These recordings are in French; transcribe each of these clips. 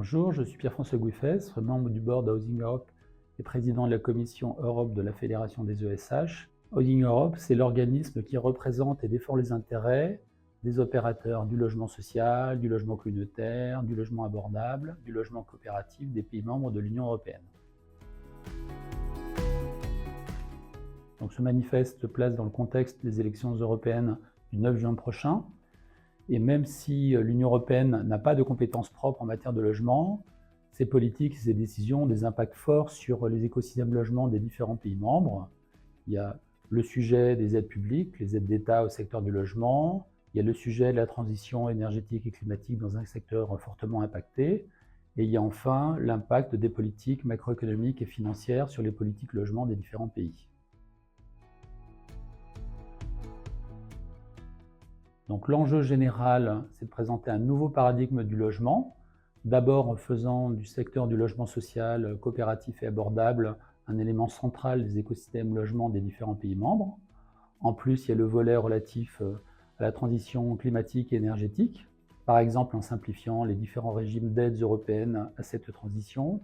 Bonjour, je suis Pierre-François Gouiffestre, membre du board Housing Europe et président de la commission Europe de la Fédération des ESH. Housing Europe, c'est l'organisme qui représente et défend les intérêts des opérateurs du logement social, du logement communautaire, du logement abordable, du logement coopératif des pays membres de l'Union européenne. Donc, ce manifeste se place dans le contexte des élections européennes du 9 juin prochain. Et même si l'Union européenne n'a pas de compétences propres en matière de logement, ses politiques et ses décisions ont des impacts forts sur les écosystèmes logement des différents pays membres. Il y a le sujet des aides publiques, les aides d'État au secteur du logement. Il y a le sujet de la transition énergétique et climatique dans un secteur fortement impacté. Et il y a enfin l'impact des politiques macroéconomiques et financières sur les politiques logement des différents pays. Donc l'enjeu général, c'est de présenter un nouveau paradigme du logement, d'abord en faisant du secteur du logement social, coopératif et abordable un élément central des écosystèmes logement des différents pays membres. En plus, il y a le volet relatif à la transition climatique et énergétique, par exemple en simplifiant les différents régimes d'aides européennes à cette transition.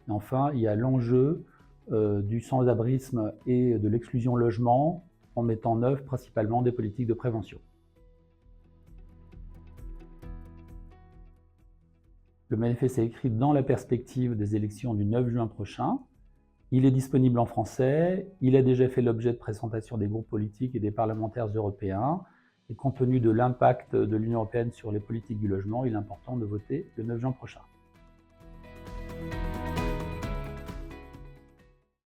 Et enfin, il y a l'enjeu du sans-abrisme et de l'exclusion logement en mettant en œuvre principalement des politiques de prévention. Le manifeste est écrit dans la perspective des élections du 9 juin prochain. Il est disponible en français, il a déjà fait l'objet de présentation des groupes politiques et des parlementaires européens. Et compte tenu de l'impact de l'Union européenne sur les politiques du logement, il est important de voter le 9 juin prochain.